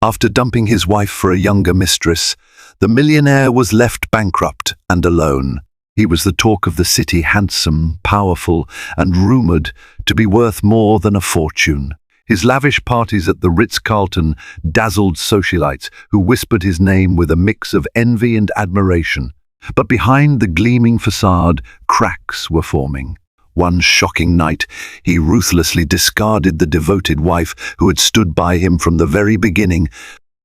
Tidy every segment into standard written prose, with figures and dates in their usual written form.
After dumping his wife for a younger mistress, the millionaire was left bankrupt and alone. He was the talk of the city, handsome, powerful, and rumored to be worth more than a fortune. His lavish parties at the Ritz-Carlton dazzled socialites who whispered his name with a mix of envy and admiration. But behind the gleaming facade, cracks were forming. One shocking night, he ruthlessly discarded the devoted wife who had stood by him from the very beginning,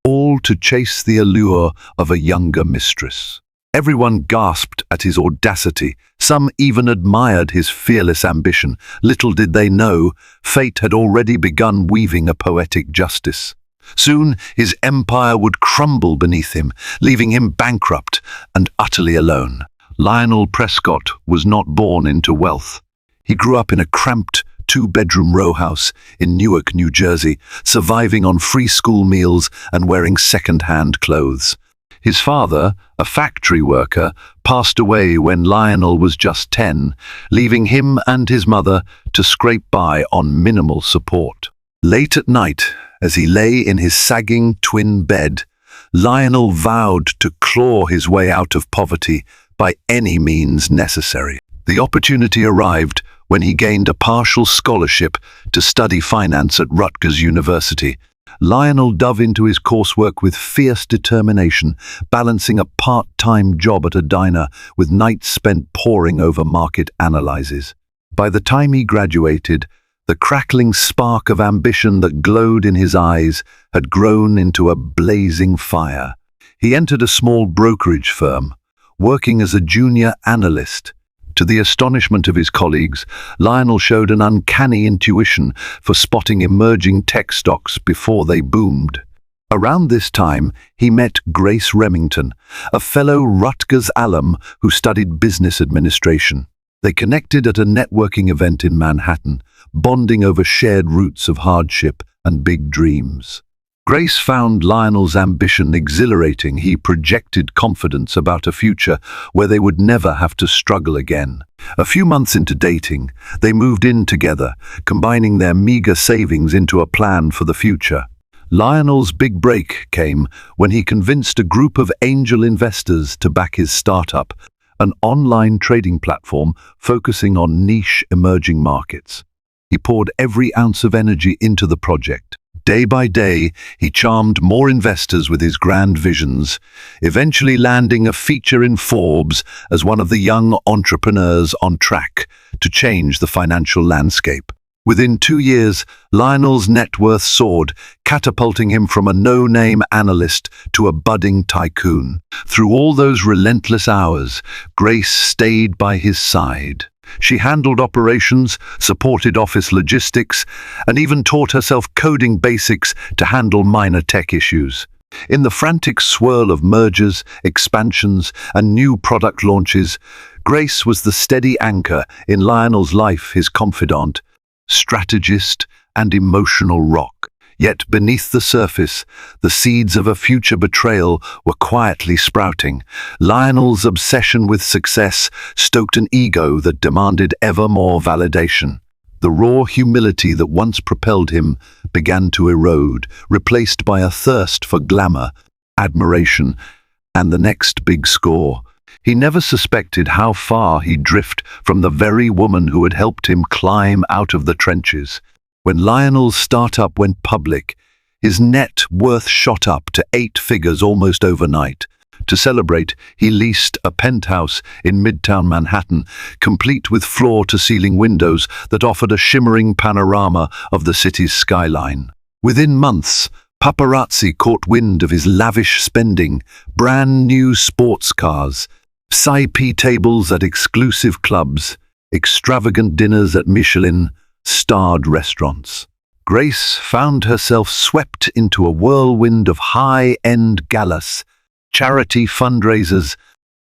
all to chase the allure of a younger mistress. Everyone gasped at his audacity. Some even admired his fearless ambition. Little did they know, fate had already begun weaving a poetic justice. Soon his empire would crumble beneath him, leaving him bankrupt and utterly alone. Lionel Prescott was not born into wealth. He grew up in a cramped two-bedroom row house in Newark, New Jersey, surviving on free school meals and wearing second-hand clothes. His father, a factory worker, passed away when Lionel was just 10, leaving him and his mother to scrape by on minimal support. Late at night, as he lay in his sagging twin bed, Lionel vowed to claw his way out of poverty by any means necessary. The opportunity arrived when he gained a partial scholarship to study finance at Rutgers University. Lionel dove into his coursework with fierce determination, balancing a part-time job at a diner with nights spent poring over market analyses. By the time he graduated, the crackling spark of ambition that glowed in his eyes had grown into a blazing fire. He entered a small brokerage firm, working as a junior analyst. To the astonishment of his colleagues, Lionel showed an uncanny intuition for spotting emerging tech stocks before they boomed. Around this time, he met Grace Remington, a fellow Rutgers alum who studied business administration. They connected at a networking event in Manhattan, bonding over shared roots of hardship and big dreams. Grace found Lionel's ambition exhilarating. He projected confidence about a future where they would never have to struggle again. A few months into dating, they moved in together, combining their meager savings into a plan for the future. Lionel's big break came when he convinced a group of angel investors to back his startup, an online trading platform focusing on niche emerging markets. He poured every ounce of energy into the project. Day by day, he charmed more investors with his grand visions, eventually landing a feature in Forbes as one of the young entrepreneurs on track to change the financial landscape. Within 2 years, Lionel's net worth soared, catapulting him from a no-name analyst to a budding tycoon. Through all those relentless hours, Grace stayed by his side. She handled operations, supported office logistics, and even taught herself coding basics to handle minor tech issues. In the frantic swirl of mergers, expansions, and new product launches, Grace was the steady anchor in Lionel's life, his confidant, strategist, and emotional rock. Yet beneath the surface, the seeds of a future betrayal were quietly sprouting. Lionel's obsession with success stoked an ego that demanded ever more validation. The raw humility that once propelled him began to erode, replaced by a thirst for glamour, admiration, and the next big score. He never suspected how far he'd drift from the very woman who had helped him climb out of the trenches. When Lionel's startup went public, his net worth shot up to 8 figures almost overnight. To celebrate, he leased a penthouse in Midtown Manhattan, complete with floor-to-ceiling windows that offered a shimmering panorama of the city's skyline. Within months, paparazzi caught wind of his lavish spending, brand-new sports cars, VIP tables at exclusive clubs, extravagant dinners at Michelin-starred restaurants. Grace found herself swept into a whirlwind of high-end galas, charity fundraisers,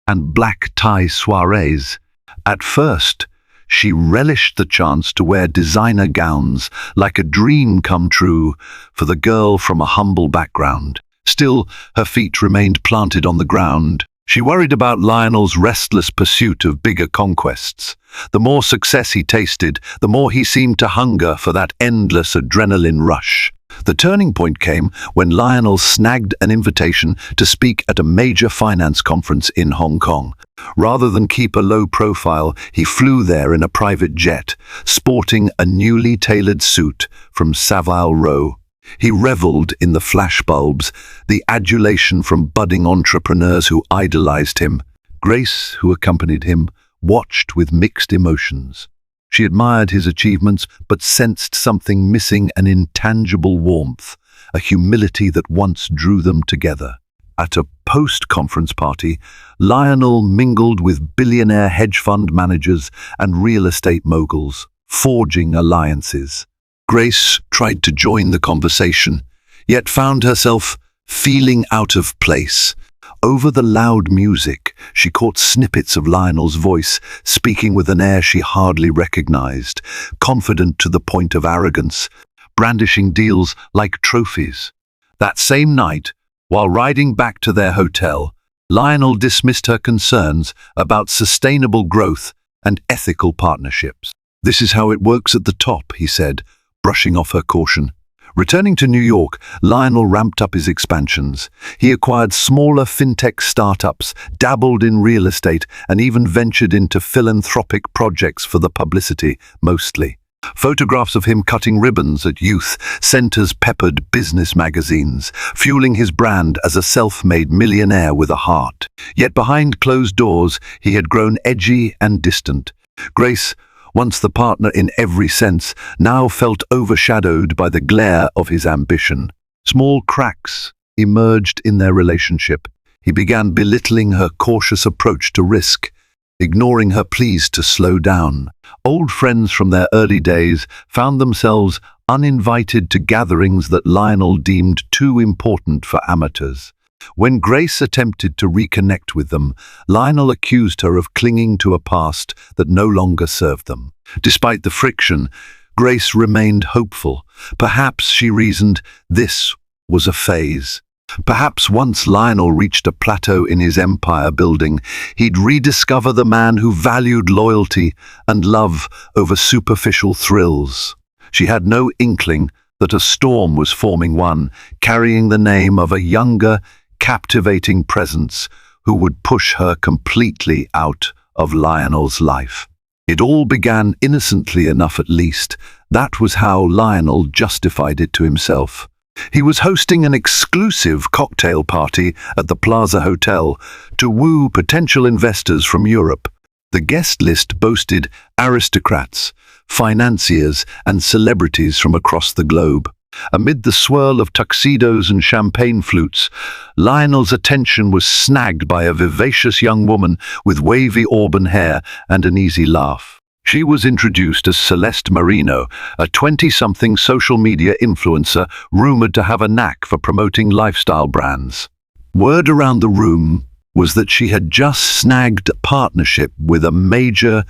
and black-tie soirees. At first, she relished the chance to wear designer gowns like a dream come true for the girl from a humble background. Still, her feet remained planted on the ground. She worried about Lionel's restless pursuit of bigger conquests. The more success he tasted, the more he seemed to hunger for that endless adrenaline rush. The turning point came when Lionel snagged an invitation to speak at a major finance conference in Hong Kong. Rather than keep a low profile, he flew there in a private jet, sporting a newly tailored suit from Savile Row. He reveled in the flashbulbs, the adulation from budding entrepreneurs who idolized him. Grace, who accompanied him, watched with mixed emotions. She admired his achievements, but sensed something missing, an intangible warmth, a humility that once drew them together. At a post-conference party, Lionel mingled with billionaire hedge fund managers and real estate moguls, forging alliances. Grace tried to join the conversation, yet found herself feeling out of place. Over the loud music, she caught snippets of Lionel's voice, speaking with an air she hardly recognized, confident to the point of arrogance, brandishing deals like trophies. That same night, while riding back to their hotel, Lionel dismissed her concerns about sustainable growth and ethical partnerships. "This is how it works at the top," he said, brushing off her caution. Returning to New York, Lionel ramped up his expansions. He acquired smaller fintech startups, dabbled in real estate, and even ventured into philanthropic projects for the publicity, mostly. Photographs of him cutting ribbons at youth centers peppered business magazines, fueling his brand as a self-made millionaire with a heart. Yet behind closed doors, he had grown edgy and distant. Grace, once the partner in every sense, now felt overshadowed by the glare of his ambition. Small cracks emerged in their relationship. He began belittling her cautious approach to risk, ignoring her pleas to slow down. Old friends from their early days found themselves uninvited to gatherings that Lionel deemed too important for amateurs. When Grace attempted to reconnect with them, Lionel accused her of clinging to a past that no longer served them. Despite the friction, Grace remained hopeful. Perhaps, she reasoned, this was a phase. Perhaps once Lionel reached a plateau in his empire building, he'd rediscover the man who valued loyalty and love over superficial thrills. She had no inkling that a storm was forming, one carrying the name of a younger, captivating presence who would push her completely out of Lionel's life. It all began innocently enough, at least. That was how Lionel justified it to himself. He was hosting an exclusive cocktail party at the Plaza Hotel to woo potential investors from Europe. The guest list boasted aristocrats, financiers, and celebrities from across the globe. Amid the swirl of tuxedos and champagne flutes, Lionel's attention was snagged by a vivacious young woman with wavy auburn hair and an easy laugh. She was introduced as Celeste Marino, a 20-something social media influencer rumored to have a knack for promoting lifestyle brands. Word around the room was that she had just snagged a partnership with a major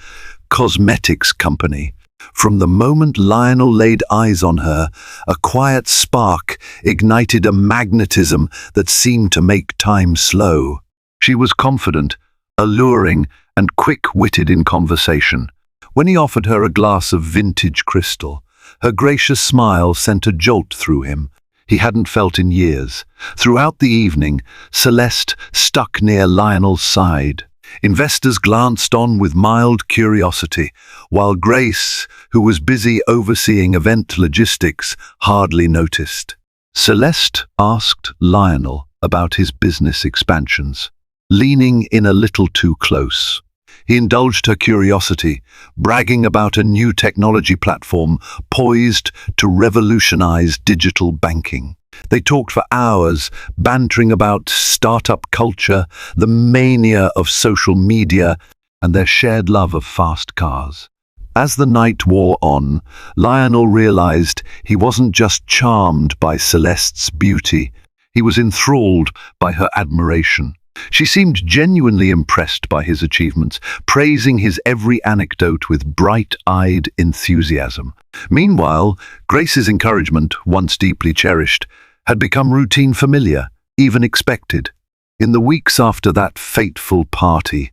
cosmetics company. From the moment Lionel laid eyes on her, a quiet spark ignited a magnetism that seemed to make time slow. She was confident, alluring, and quick-witted in conversation. When he offered her a glass of vintage crystal, her gracious smile sent a jolt through him he hadn't felt in years. Throughout the evening, Celeste stuck near Lionel's side. Investors glanced on with mild curiosity, while Grace, who was busy overseeing event logistics, hardly noticed. Celeste asked Lionel about his business expansions, leaning in a little too close. He indulged her curiosity, bragging about a new technology platform poised to revolutionize digital banking. They talked for hours, bantering about startup culture, the mania of social media, and their shared love of fast cars. As the night wore on, Lionel realized he wasn't just charmed by Celeste's beauty, he was enthralled by her admiration. She seemed genuinely impressed by his achievements, praising his every anecdote with bright-eyed enthusiasm. Meanwhile, Grace's encouragement, once deeply cherished, had become routine, familiar, even expected. In the weeks after that fateful party,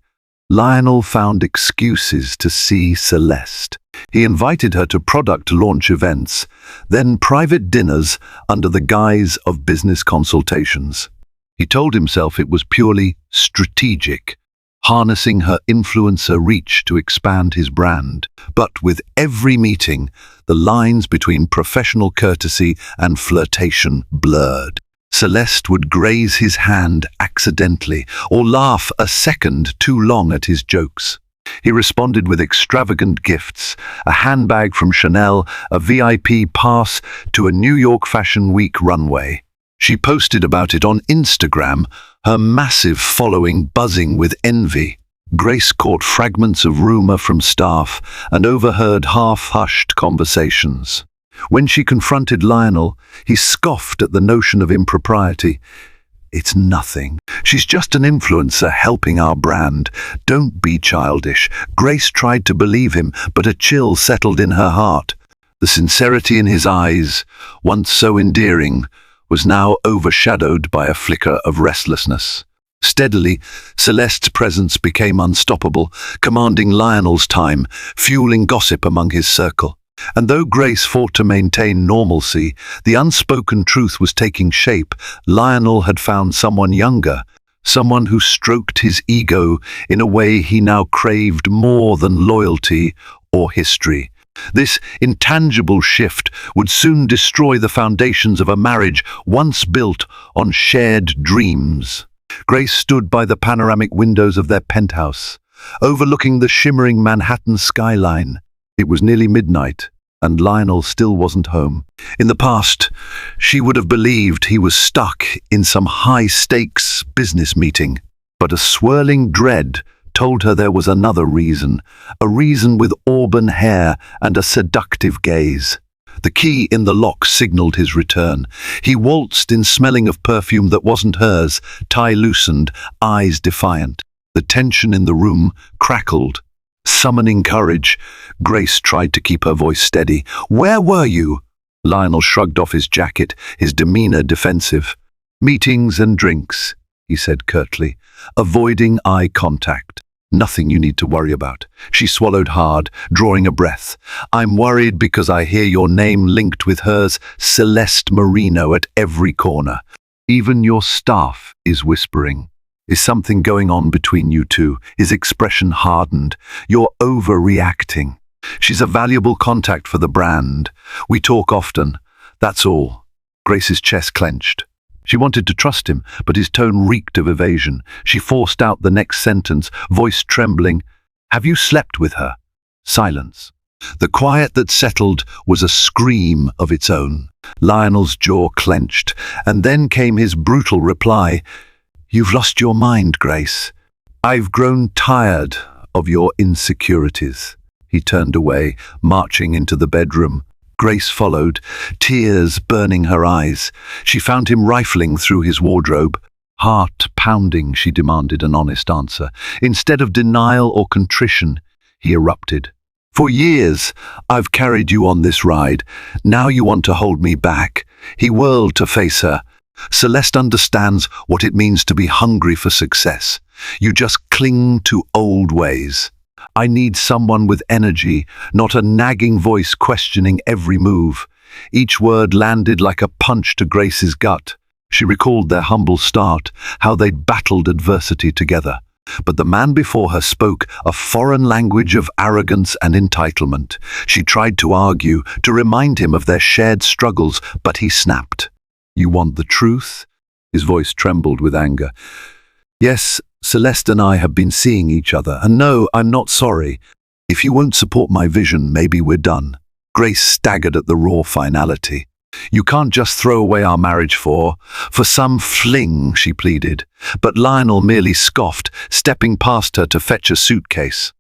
Lionel found excuses to see Celeste. He invited her to product launch events, then private dinners under the guise of business consultations. He told himself it was purely strategic, harnessing her influencer reach to expand his brand. But with every meeting, the lines between professional courtesy and flirtation blurred. Celeste would graze his hand accidentally or laugh a second too long at his jokes. He responded with extravagant gifts, a handbag from Chanel, a VIP pass to a New York Fashion Week runway. She posted about it on Instagram, her massive following buzzing with envy. Grace caught fragments of rumor from staff and overheard half-hushed conversations. When she confronted Lionel, he scoffed at the notion of impropriety. "It's nothing. She's just an influencer helping our brand. Don't be childish." Grace tried to believe him, but a chill settled in her heart. The sincerity in his eyes, once so endearing, was now overshadowed by a flicker of restlessness. Steadily, Celeste's presence became unstoppable, commanding Lionel's time, fueling gossip among his circle. And though Grace fought to maintain normalcy, the unspoken truth was taking shape. Lionel had found someone younger, someone who stroked his ego in a way he now craved more than loyalty or history. This intangible shift would soon destroy the foundations of a marriage once built on shared dreams. Grace stood by the panoramic windows of their penthouse, overlooking the shimmering Manhattan skyline. It was nearly midnight, and Lionel still wasn't home. In the past, she would have believed he was stuck in some high-stakes business meeting, but a swirling dread told her there was another reason, a reason with auburn hair and a seductive gaze. The key in the lock signaled his return. He waltzed in, smelling of perfume that wasn't hers, tie loosened, eyes defiant. The tension in the room crackled. Summoning courage, Grace tried to keep her voice steady. "Where were you?" Lionel shrugged off his jacket, his demeanor defensive. "Meetings and drinks," he said curtly, avoiding eye contact. "Nothing you need to worry about." She swallowed hard, drawing a breath. "I'm worried because I hear your name linked with hers, Celeste Marino, at every corner. Even your staff is whispering. Is something going on between you two?" His expression hardened. "You're overreacting. She's a valuable contact for the brand. We talk often. That's all." Grace's chest clenched. She wanted to trust him, but his tone reeked of evasion. She forced out the next sentence, voice trembling. "Have you slept with her?" Silence. The quiet that settled was a scream of its own. Lionel's jaw clenched, and then came his brutal reply. "You've lost your mind, Grace. I've grown tired of your insecurities." He turned away, marching into the bedroom. Grace followed, tears burning her eyes. She found him rifling through his wardrobe. Heart pounding, she demanded an honest answer. Instead of denial or contrition, he erupted. "For years, I've carried you on this ride. Now you want to hold me back." He whirled to face her. "Celeste understands what it means to be hungry for success. You just cling to old ways. I need someone with energy, not a nagging voice questioning every move." Each word landed like a punch to Grace's gut. She recalled their humble start, how they'd battled adversity together. But the man before her spoke a foreign language of arrogance and entitlement. She tried to argue, to remind him of their shared struggles, but he snapped. "You want the truth?" His voice trembled with anger. "Yes, Celeste and I have been seeing each other, and no, I'm not sorry. If you won't support my vision, maybe we're done." Grace staggered at the raw finality. "You can't just throw away our marriage for some fling," she pleaded. But Lionel merely scoffed, stepping past her to fetch a suitcase.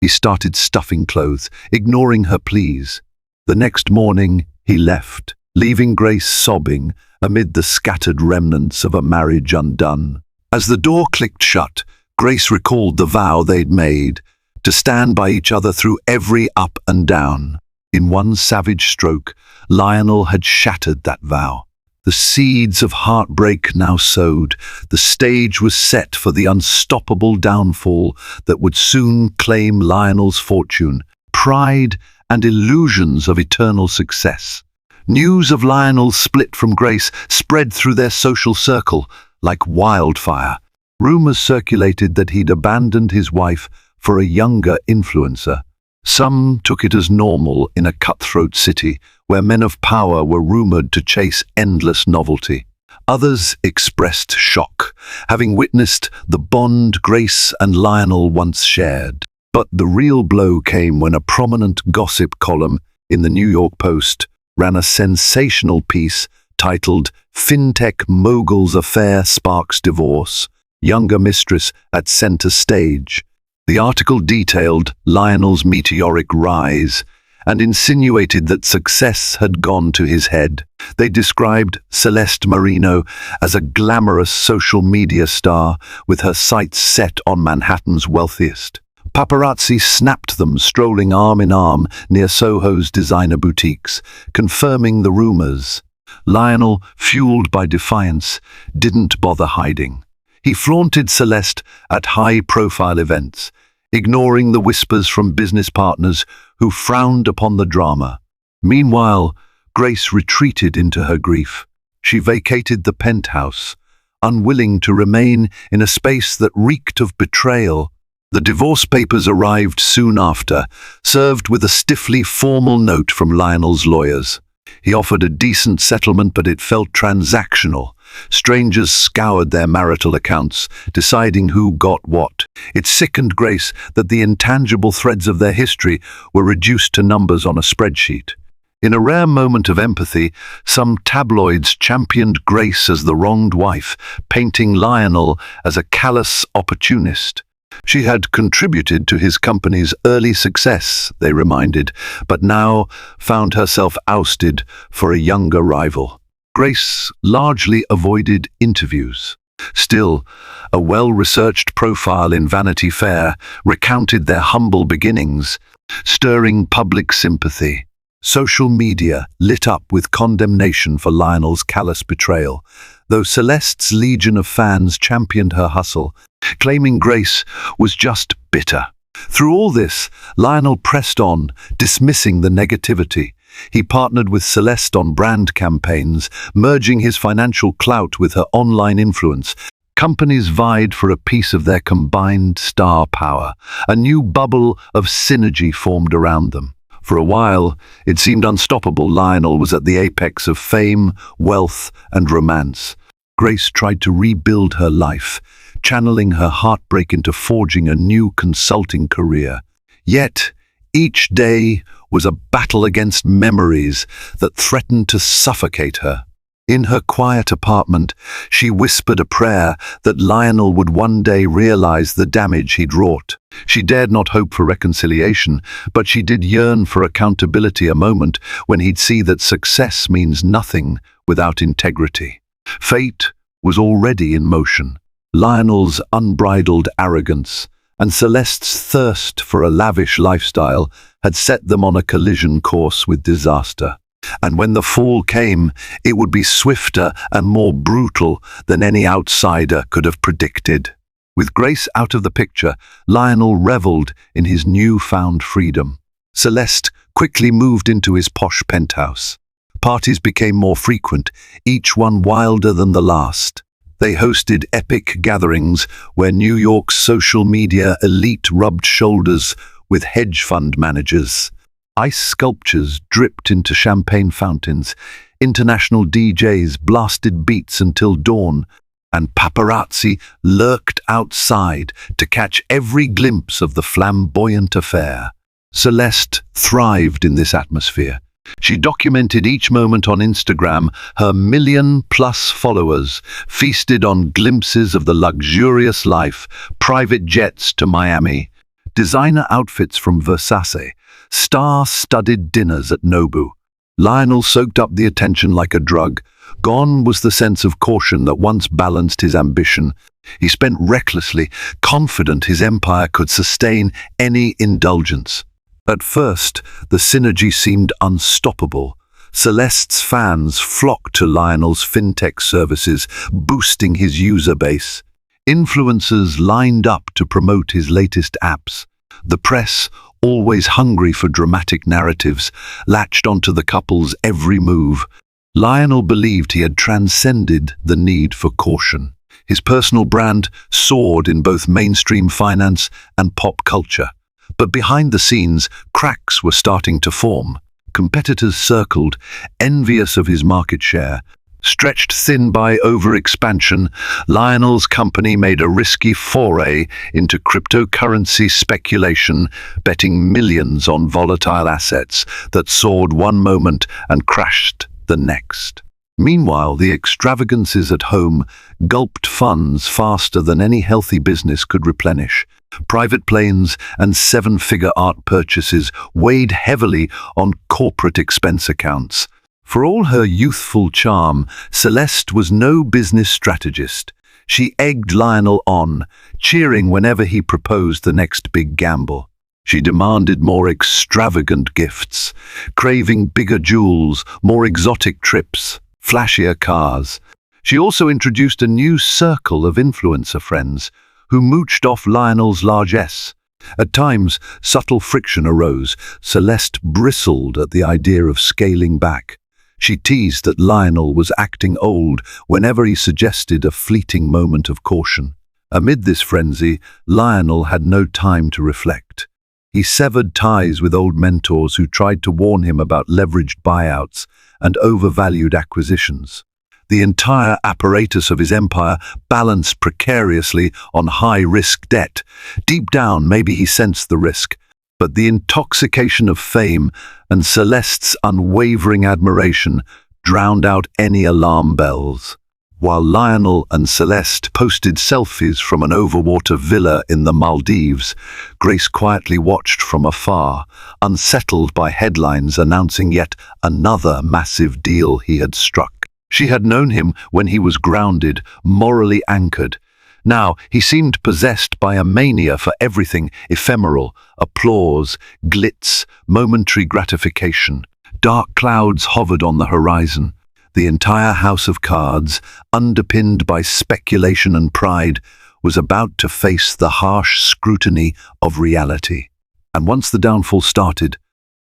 He started stuffing clothes, ignoring her pleas. The next morning, he left, leaving Grace sobbing amid the scattered remnants of a marriage undone. As the door clicked shut, Grace recalled the vow they'd made, to stand by each other through every up and down. In one savage stroke, Lionel had shattered that vow. The seeds of heartbreak now sowed, the stage was set for the unstoppable downfall that would soon claim Lionel's fortune, pride, and illusions of eternal success. News of Lionel's split from Grace spread through their social circle like wildfire. Rumors circulated that he'd abandoned his wife for a younger influencer. Some took it as normal in a cutthroat city where men of power were rumored to chase endless novelty. Others expressed shock, having witnessed the bond Grace and Lionel once shared. But the real blow came when a prominent gossip column in the New York Post ran a sensational piece titled "Fintech Mogul's Affair Sparks Divorce, Younger Mistress at Center Stage." The article detailed Lionel's meteoric rise and insinuated that success had gone to his head. They described Celeste Marino as a glamorous social media star with her sights set on Manhattan's wealthiest. Paparazzi snapped them strolling arm in arm near Soho's designer boutiques, confirming the rumors. Lionel, fueled by defiance, didn't bother hiding. He flaunted Celeste at high-profile events, ignoring the whispers from business partners who frowned upon the drama. Meanwhile, Grace retreated into her grief. She vacated the penthouse, unwilling to remain in a space that reeked of betrayal. The divorce papers arrived soon after, served with a stiffly formal note from Lionel's lawyers. He offered a decent settlement, but it felt transactional. Strangers scoured their marital accounts, deciding who got what. It sickened Grace that the intangible threads of their history were reduced to numbers on a spreadsheet. In a rare moment of empathy, some tabloids championed Grace as the wronged wife, painting Lionel as a callous opportunist. She had contributed to his company's early success, they reminded, but now found herself ousted for a younger rival. Grace largely avoided interviews. Still, a well-researched profile in Vanity Fair recounted their humble beginnings, stirring public sympathy. Social media lit up with condemnation for Lionel's callous betrayal, though Celeste's legion of fans championed her hustle, claiming Grace was just bitter. Through all this, Lionel pressed on, dismissing the negativity. He partnered with Celeste on brand campaigns, merging his financial clout with her online influence. Companies vied for a piece of their combined star power. A new bubble of synergy formed around them. For a while, it seemed unstoppable. Lionel was at the apex of fame, wealth, and romance. Grace tried to rebuild her life, channeling her heartbreak into forging a new consulting career. Yet, each day was a battle against memories that threatened to suffocate her. In her quiet apartment, she whispered a prayer that Lionel would one day realize the damage he'd wrought. She dared not hope for reconciliation, but she did yearn for accountability, a moment when he'd see that success means nothing without integrity. Fate was already in motion. Lionel's unbridled arrogance and Celeste's thirst for a lavish lifestyle had set them on a collision course with disaster. And when the fall came, it would be swifter and more brutal than any outsider could have predicted. With Grace out of the picture, Lionel reveled in his newfound freedom. Celeste quickly moved into his posh penthouse. Parties became more frequent, each one wilder than the last. They hosted epic gatherings where New York's social media elite rubbed shoulders with hedge fund managers. Ice sculptures dripped into champagne fountains, international DJs blasted beats until dawn, and paparazzi lurked outside to catch every glimpse of the flamboyant affair. Celeste thrived in this atmosphere. She documented each moment on Instagram. Her million-plus followers feasted on glimpses of the luxurious life, private jets to Miami, designer outfits from Versace, star-studded dinners at Nobu. Lionel soaked up the attention like a drug. Gone was the sense of caution that once balanced his ambition. He spent recklessly, confident his empire could sustain any indulgence. At first, the synergy seemed unstoppable. Celeste's fans flocked to Lionel's fintech services, boosting his user base. Influencers lined up to promote his latest apps. The press, always hungry for dramatic narratives, latched onto the couple's every move. Lionel believed he had transcended the need for caution. His personal brand soared in both mainstream finance and pop culture. But behind the scenes, cracks were starting to form. Competitors circled, envious of his market share. Stretched thin by overexpansion, Lionel's company made a risky foray into cryptocurrency speculation, betting millions on volatile assets that soared one moment and crashed the next. Meanwhile, the extravagances at home gulped funds faster than any healthy business could replenish. Private planes and seven-figure art purchases weighed heavily on corporate expense accounts. For all her youthful charm, Celeste was no business strategist. She egged Lionel on, cheering whenever he proposed the next big gamble. She demanded more extravagant gifts, craving bigger jewels, more exotic trips, flashier cars. She also introduced a new circle of influencer friends who mooched off Lionel's largesse. At times, subtle friction arose. Celeste bristled at the idea of scaling back. She teased that Lionel was acting old whenever he suggested a fleeting moment of caution. Amid this frenzy, Lionel had no time to reflect. He severed ties with old mentors who tried to warn him about leveraged buyouts and overvalued acquisitions. The entire apparatus of his empire balanced precariously on high-risk debt. Deep down, maybe he sensed the risk, but the intoxication of fame and Celeste's unwavering admiration drowned out any alarm bells. While Lionel and Celeste posted selfies from an overwater villa in the Maldives, Grace quietly watched from afar, unsettled by headlines announcing yet another massive deal he had struck. She had known him when he was grounded, morally anchored. Now he seemed possessed by a mania for everything ephemeral, applause, glitz, momentary gratification. Dark clouds hovered on the horizon. The entire house of cards, underpinned by speculation and pride, was about to face the harsh scrutiny of reality. And once the downfall started,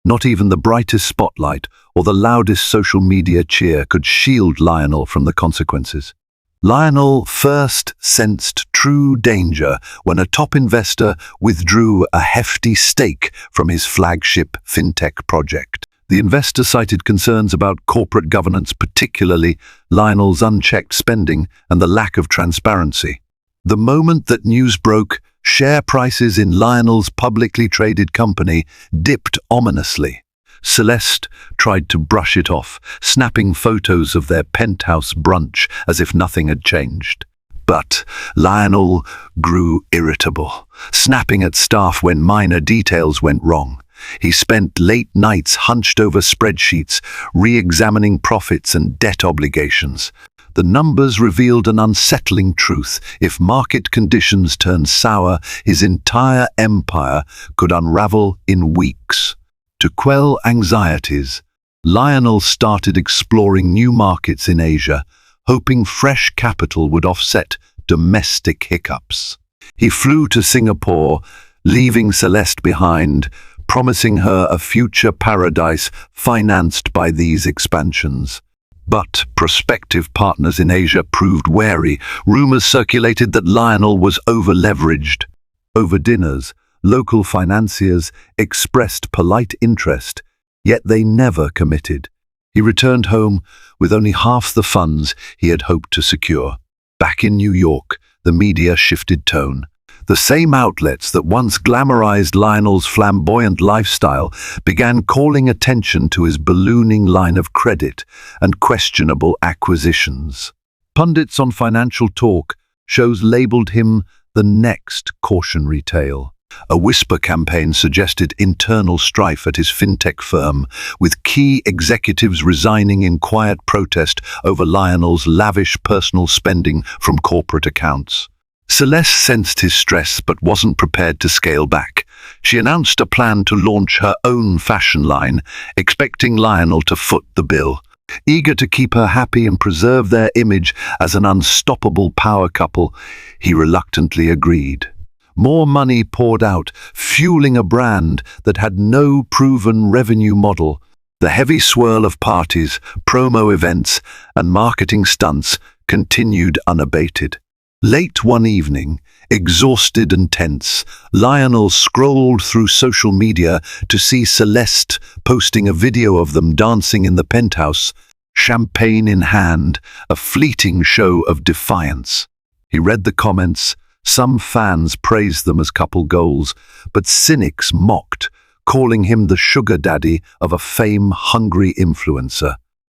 not even the brightest spotlight or the loudest social media cheer could shield Lionel from the consequences. Lionel first sensed true danger when a top investor withdrew a hefty stake from his flagship fintech project. The investor cited concerns about corporate governance, particularly Lionel's unchecked spending and the lack of transparency. The moment that news broke, share prices in Lionel's publicly traded company dipped ominously. Celeste tried to brush it off, snapping photos of their penthouse brunch as if nothing had changed. But Lionel grew irritable, snapping at staff when minor details went wrong. He spent late nights hunched over spreadsheets, re-examining profits and debt obligations. The numbers revealed an unsettling truth. If market conditions turned sour, his entire empire could unravel in weeks. To quell anxieties, Lionel started exploring new markets in Asia, hoping fresh capital would offset domestic hiccups. He flew to Singapore, leaving Celeste behind, promising her a future paradise financed by these expansions. But prospective partners in Asia proved wary. Rumors circulated that Lionel was over-leveraged. Over dinners, local financiers expressed polite interest, yet they never committed. He returned home with only half the funds he had hoped to secure. Back in New York, the media shifted tone. The same outlets that once glamorized Lionel's flamboyant lifestyle began calling attention to his ballooning line of credit and questionable acquisitions. Pundits on Financial Talk shows labeled him the next cautionary tale. A whisper campaign suggested internal strife at his fintech firm, with key executives resigning in quiet protest over Lionel's lavish personal spending from corporate accounts. Celeste sensed his stress but wasn't prepared to scale back. she announced a plan to launch her own fashion line, expecting Lionel to foot the bill. Eager to keep her happy and preserve their image as an unstoppable power couple, he reluctantly agreed. More money poured out, fueling a brand that had no proven revenue model. The heavy swirl of parties, promo events, and marketing stunts continued unabated. Late one evening, exhausted and tense, Lionel scrolled through social media to see Celeste posting a video of them dancing in the penthouse, champagne in hand, a fleeting show of defiance. He read the comments. Some fans praised them as couple goals, but cynics mocked, calling him the sugar daddy of a fame-hungry influencer.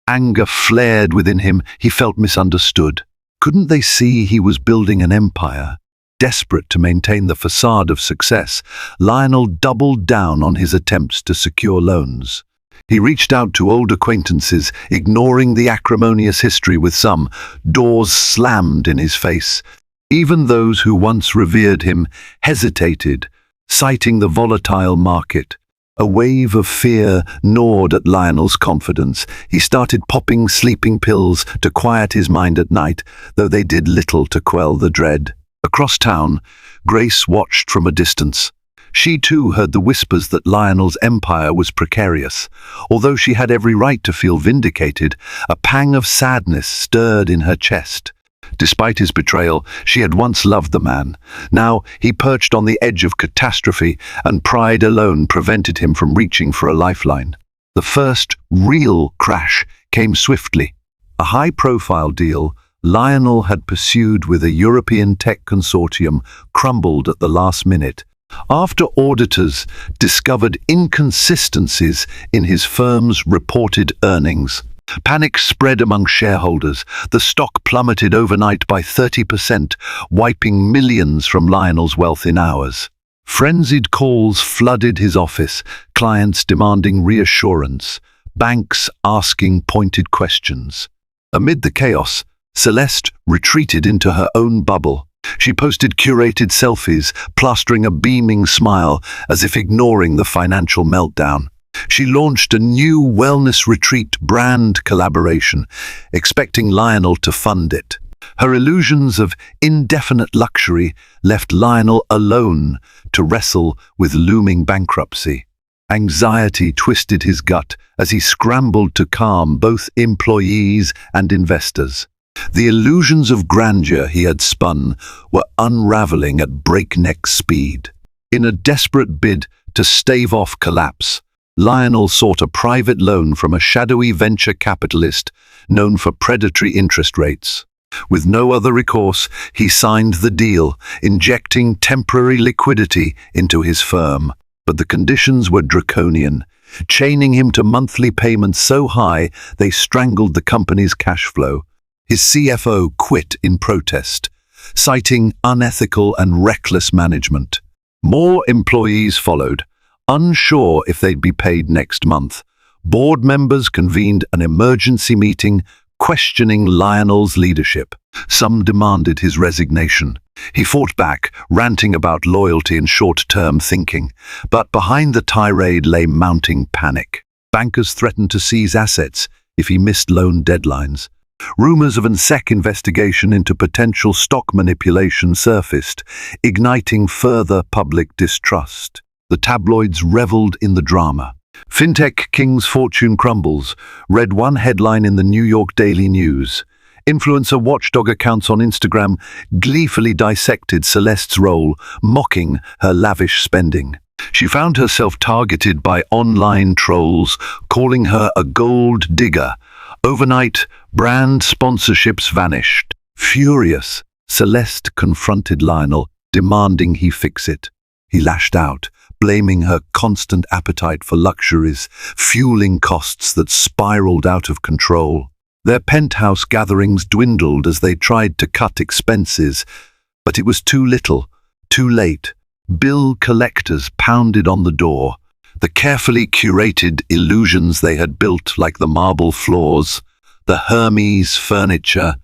Anger flared within him. He felt misunderstood. Couldn't they see he was building an empire? Desperate to maintain the facade of success, Lionel doubled down on his attempts to secure loans. He reached out to old acquaintances, ignoring the acrimonious history with some. Doors slammed in his face. Even those who once revered him hesitated, citing the volatile market. A wave of fear gnawed at Lionel's confidence. He started popping sleeping pills to quiet his mind at night, though they did little to quell the dread. Across town, Grace watched from a distance. She too heard the whispers that Lionel's empire was precarious. Although she had every right to feel vindicated, a pang of sadness stirred in her chest. Despite his betrayal, she had once loved the man. Now he perched on the edge of catastrophe, and pride alone prevented him from reaching for a lifeline. The first real crash came swiftly. A high-profile deal Lionel had pursued with a European tech consortium crumbled at the last minute. After auditors discovered inconsistencies in his firm's reported earnings, panic spread among shareholders. The stock plummeted overnight by 30%, wiping millions from Lionel's wealth in hours. Frenzied calls flooded his office, clients demanding reassurance, banks asking pointed questions. Amid the chaos, Celeste retreated into her own bubble. She posted curated selfies, plastering a beaming smile as if ignoring the financial meltdown. She launched a new wellness retreat brand collaboration, expecting Lionel to fund it. Her illusions of indefinite luxury left Lionel alone to wrestle with looming bankruptcy. Anxiety twisted his gut as he scrambled to calm both employees and investors. The illusions of grandeur he had spun were unraveling at breakneck speed. In a desperate bid to stave off collapse, Lionel sought a private loan from a shadowy venture capitalist known for predatory interest rates. With no other recourse, he signed the deal, injecting temporary liquidity into his firm. But the conditions were draconian, chaining him to monthly payments so high they strangled the company's cash flow. His CFO quit in protest, citing unethical and reckless management. More employees followed, unsure if they'd be paid next month. Board members convened an emergency meeting, questioning Lionel's leadership. Some demanded his resignation. He fought back, ranting about loyalty and short-term thinking. But behind the tirade lay mounting panic. Bankers threatened to seize assets if he missed loan deadlines. Rumors of an SEC investigation into potential stock manipulation surfaced, igniting further public distrust. The tabloids reveled in the drama. Fintech king's fortune crumbles, read one headline in the New York Daily News. Influencer watchdog accounts on Instagram gleefully dissected Celeste's role, mocking her lavish spending. She found herself targeted by online trolls, calling her a gold digger. Overnight, brand sponsorships vanished. Furious, Celeste confronted Lionel, demanding he fix it. He lashed out, blaming her constant appetite for luxuries, fueling costs that spiraled out of control. Their penthouse gatherings dwindled as they tried to cut expenses, but it was too little, too late. Bill collectors pounded on the door. The carefully curated illusions they had built, like the marble floors, the Hermes furniture,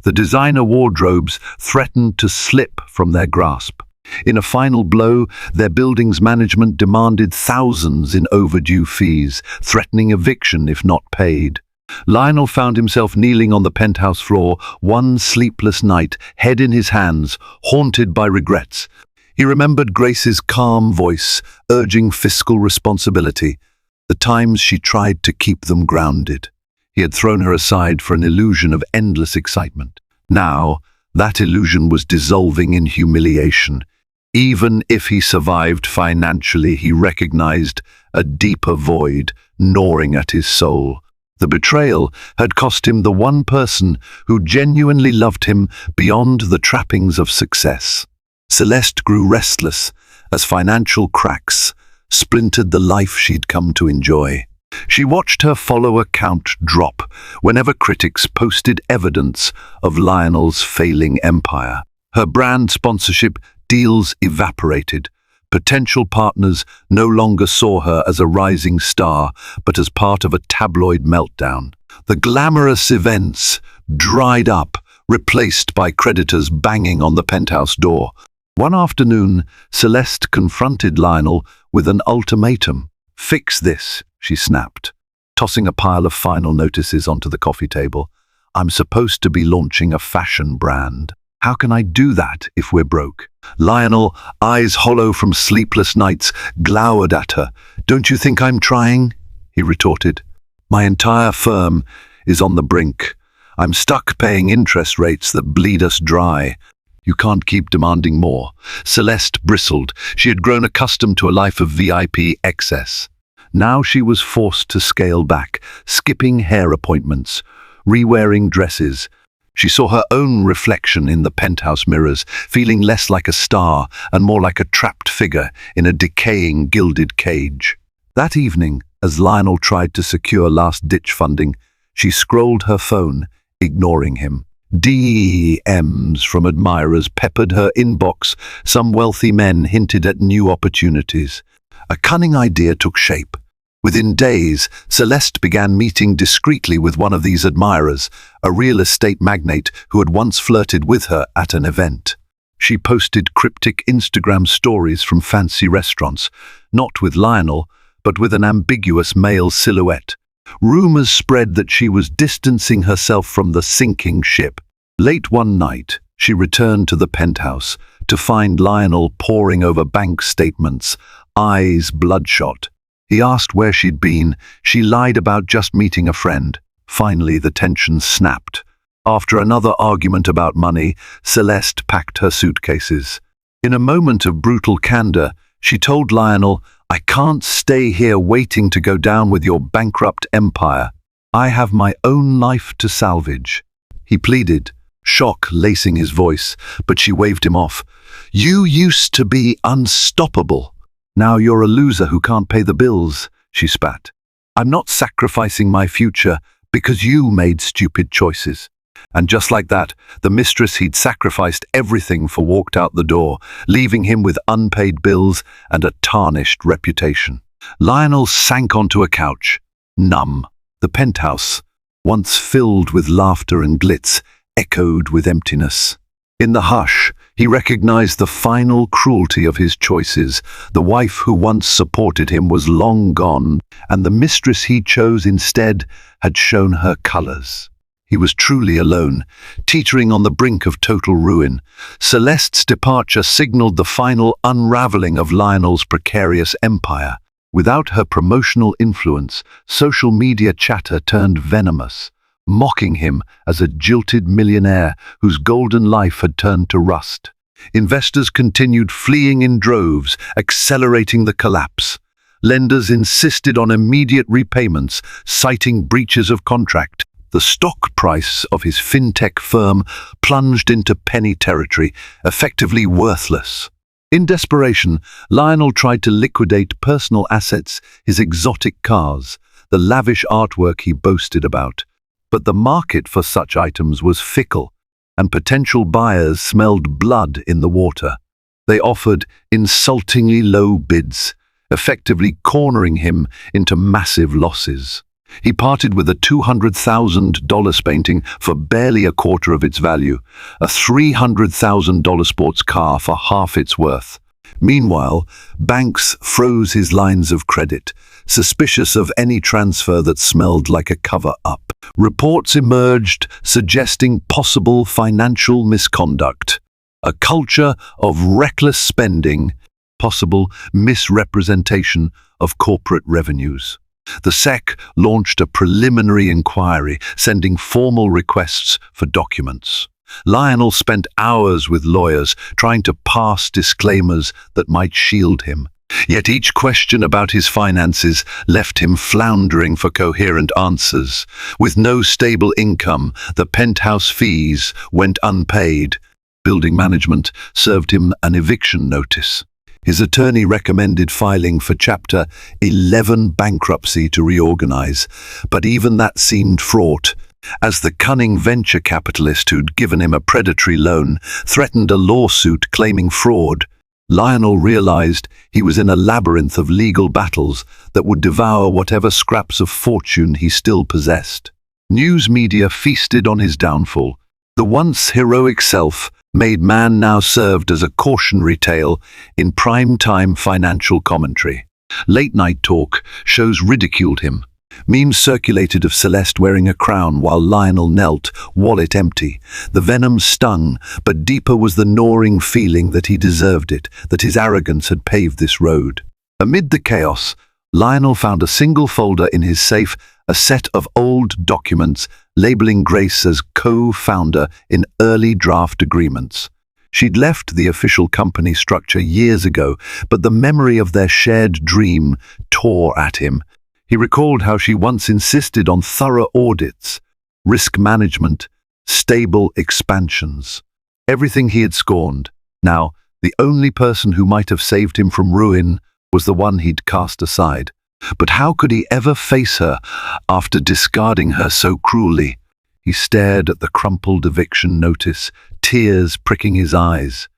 the designer wardrobes, threatened to slip from their grasp. In a final blow, their building's management demanded thousands in overdue fees, threatening eviction if not paid. Lionel found himself kneeling on the penthouse floor one sleepless night, head in his hands, haunted by regrets. He remembered Grace's calm voice, urging fiscal responsibility, the times she tried to keep them grounded. He had thrown her aside for an illusion of endless excitement. Now, that illusion was dissolving in humiliation. Even if he survived financially, he recognized a deeper void gnawing at his soul. The betrayal had cost him the one person who genuinely loved him beyond the trappings of success. Celeste grew restless as financial cracks splintered the life she'd come to enjoy. She watched her follower count drop whenever critics posted evidence of Lionel's failing empire. Her brand sponsorship deals evaporated. Potential partners no longer saw her as a rising star, but as part of a tabloid meltdown. The glamorous events dried up, replaced by creditors banging on the penthouse door. One afternoon, Celeste confronted Lionel with an ultimatum. "Fix this," she snapped, tossing a pile of final notices onto the coffee table. "I'm supposed to be launching a fashion brand. How can I do that if we're broke?" Lionel, eyes hollow from sleepless nights, glowered at her. "Don't you think I'm trying?" he retorted. "My entire firm is on the brink. I'm stuck paying interest rates that bleed us dry. You can't keep demanding more." Celeste bristled. She had grown accustomed to a life of VIP excess. Now she was forced to scale back, skipping hair appointments, re-wearing dresses. She saw her own reflection in the penthouse mirrors, feeling less like a star and more like a trapped figure in a decaying gilded cage. That evening, as Lionel tried to secure last-ditch funding, she scrolled her phone, ignoring him. DMs from admirers peppered her inbox. Some wealthy men hinted at new opportunities. A cunning idea took shape. Within days, Celeste began meeting discreetly with one of these admirers, a real estate magnate who had once flirted with her at an event. She posted cryptic Instagram stories from fancy restaurants, not with Lionel, but with an ambiguous male silhouette. Rumors spread that she was distancing herself from the sinking ship. Late one night, she returned to the penthouse to find Lionel poring over bank statements, eyes bloodshot. He asked where she'd been. She lied about just meeting a friend. Finally, the tension snapped. After another argument about money, Celeste packed her suitcases. In a moment of brutal candor, she told Lionel, "I can't stay here waiting to go down with your bankrupt empire. I have my own life to salvage." He pleaded, shock lacing his voice, but she waved him off. "You used to be unstoppable. Now you're a loser who can't pay the bills," she spat. "I'm not sacrificing my future because you made stupid choices." And just like that, the mistress he'd sacrificed everything for walked out the door, leaving him with unpaid bills and a tarnished reputation. Lionel sank onto a couch, numb. The penthouse, once filled with laughter and glitz, echoed with emptiness. In the hush, he recognized the final cruelty of his choices. The wife who once supported him was long gone, and the mistress he chose instead had shown her colors. He was truly alone, teetering on the brink of total ruin. Celeste's departure signaled the final unraveling of Lionel's precarious empire. Without her promotional influence, social media chatter turned venomous, mocking him as a jilted millionaire whose golden life had turned to rust. Investors continued fleeing in droves, accelerating the collapse. Lenders insisted on immediate repayments, citing breaches of contract. The stock price of his fintech firm plunged into penny territory, effectively worthless. In desperation, Lionel tried to liquidate personal assets, his exotic cars, the lavish artwork he boasted about. But the market for such items was fickle, and potential buyers smelled blood in the water. They offered insultingly low bids, effectively cornering him into massive losses. He parted with a $200,000 painting for barely a quarter of its value, a $300,000 sports car for half its worth. Meanwhile, banks froze his lines of credit, suspicious of any transfer that smelled like a cover-up. Reports emerged suggesting possible financial misconduct, a culture of reckless spending, possible misrepresentation of corporate revenues. The SEC launched a preliminary inquiry, sending formal requests for documents. Lionel spent hours with lawyers trying to pass disclaimers that might shield him. Yet each question about his finances left him floundering for coherent answers. With no stable income, the penthouse fees went unpaid. Building management served him an eviction notice. His attorney recommended filing for Chapter 11 bankruptcy to reorganize, but even that seemed fraught, as the cunning venture capitalist who'd given him a predatory loan threatened a lawsuit claiming fraud. Lionel realized he was in a labyrinth of legal battles that would devour whatever scraps of fortune he still possessed. News media feasted on his downfall. The once heroic self-made man now served as a cautionary tale in prime-time financial commentary. Late-night talk shows ridiculed him. Memes circulated of Celeste wearing a crown while Lionel knelt, wallet empty. The venom stung, but deeper was the gnawing feeling that he deserved it, that his arrogance had paved this road. Amid the chaos, Lionel found a single folder in his safe, a set of old documents labeling Grace as co-founder in early draft agreements. She'd left the official company structure years ago, but the memory of their shared dream tore at him. He recalled how she once insisted on thorough audits, risk management, stable expansions. Everything he had scorned. Now, the only person who might have saved him from ruin was the one he'd cast aside. But how could he ever face her after discarding her so cruelly? He stared at the crumpled eviction notice, tears pricking his eyes.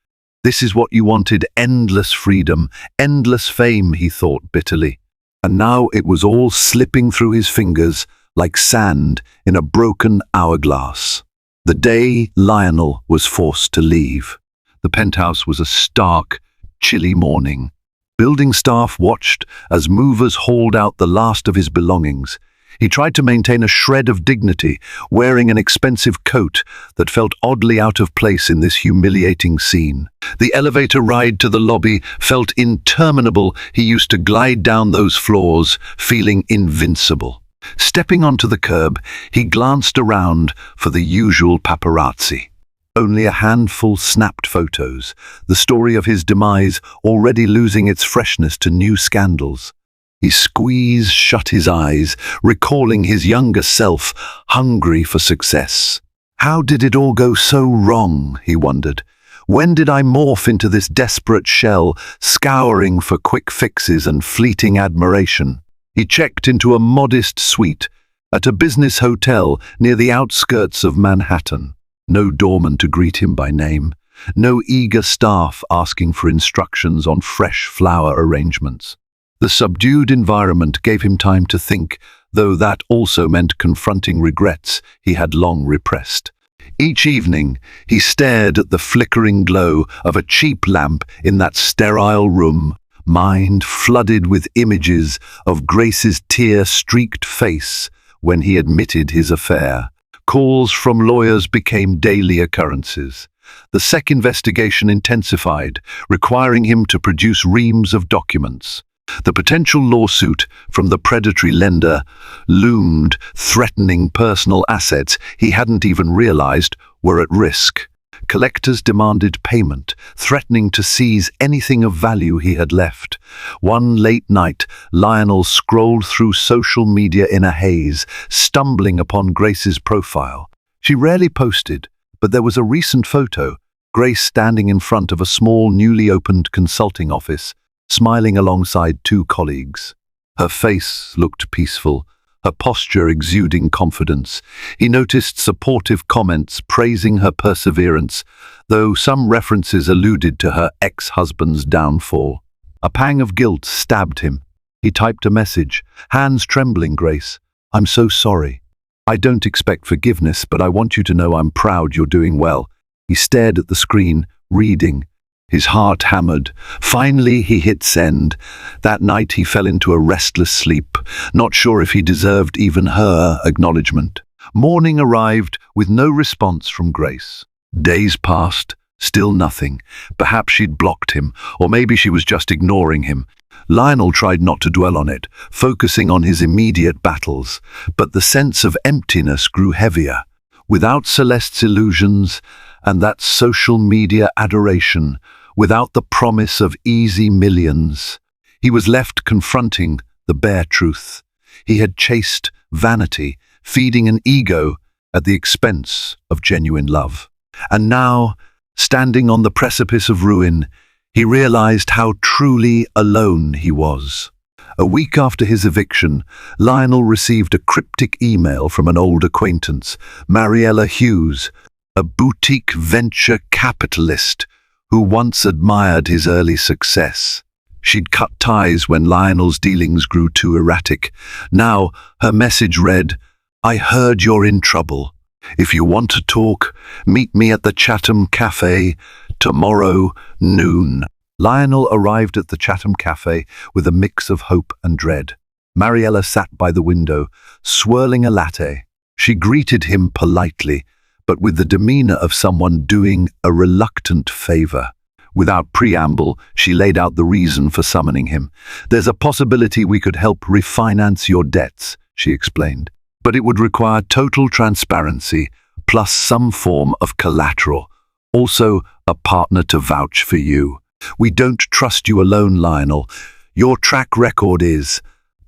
This is what you wanted, endless freedom, endless fame, he thought bitterly. And now it was all slipping through his fingers like sand in a broken hourglass. The day Lionel was forced to leave. The penthouse was a stark, chilly morning. Building staff watched as movers hauled out the last of his belongings. He tried to maintain a shred of dignity, wearing an expensive coat that felt oddly out of place in this humiliating scene. The elevator ride to the lobby felt interminable. He used to glide down those floors, feeling invincible. Stepping onto the curb, he glanced around for the usual paparazzi. Only a handful snapped photos, the story of his demise already losing its freshness to new scandals. He squeezed shut his eyes, recalling his younger self, hungry for success. How did it all go so wrong, he wondered. When did I morph into this desperate shell, scouring for quick fixes and fleeting admiration? He checked into a modest suite at a business hotel near the outskirts of Manhattan. No doorman to greet him by name, no eager staff asking for instructions on fresh flower arrangements. The subdued environment gave him time to think, though that also meant confronting regrets he had long repressed. Each evening, he stared at the flickering glow of a cheap lamp in that sterile room, mind flooded with images of Grace's tear-streaked face when he admitted his affair. Calls from lawyers became daily occurrences. The SEC investigation intensified, requiring him to produce reams of documents. The potential lawsuit from the predatory lender loomed, threatening personal assets he hadn't even realized were at risk. Collectors demanded payment, threatening to seize anything of value he had left. One late night, Lionel scrolled through social media in a haze, stumbling upon Grace's profile. She rarely posted, but there was a recent photo, Grace standing in front of a small, newly opened consulting office, smiling alongside two colleagues. Her face looked peaceful, her posture exuding confidence. He noticed supportive comments praising her perseverance, though some references alluded to her ex-husband's downfall. A pang of guilt stabbed him. He typed a message, hands trembling, Grace. I'm so sorry. I don't expect forgiveness, but I want you to know I'm proud you're doing well. He stared at the screen, reading. His heart hammered. Finally, he hit send. That night he fell into a restless sleep, not sure if he deserved even her acknowledgement. Morning arrived with no response from Grace. Days passed, still nothing. Perhaps she'd blocked him, or maybe she was just ignoring him. Lionel tried not to dwell on it, focusing on his immediate battles, but the sense of emptiness grew heavier. Without Celeste's illusions and that social media adoration, without the promise of easy millions, he was left confronting the bare truth. He had chased vanity, feeding an ego at the expense of genuine love. And now, standing on the precipice of ruin, he realized how truly alone he was. A week after his eviction, Lionel received a cryptic email from an old acquaintance, Mariella Hughes, a boutique venture capitalist who once admired his early success. She'd cut ties when Lionel's dealings grew too erratic. Now, her message read, "I heard you're in trouble. If you want to talk, meet me at the Chatham Cafe tomorrow noon." Lionel arrived at the Chatham Cafe with a mix of hope and dread. Mariella sat by the window, swirling a latte. She greeted him politely, but with the demeanor of someone doing a reluctant favor. Without preamble, she laid out the reason for summoning him. "There's a possibility we could help refinance your debts," she explained. "But it would require total transparency, plus some form of collateral. Also, a partner to vouch for you. We don't trust you alone, Lionel. Your track record is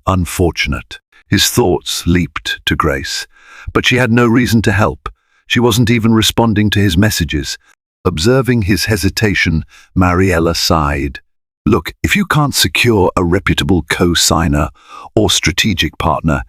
unfortunate." His thoughts leaped to Grace, but she had no reason to help. She wasn't even responding to his messages. Observing his hesitation, Mariella sighed. "Look, if you can't secure a reputable co-signer or strategic partner,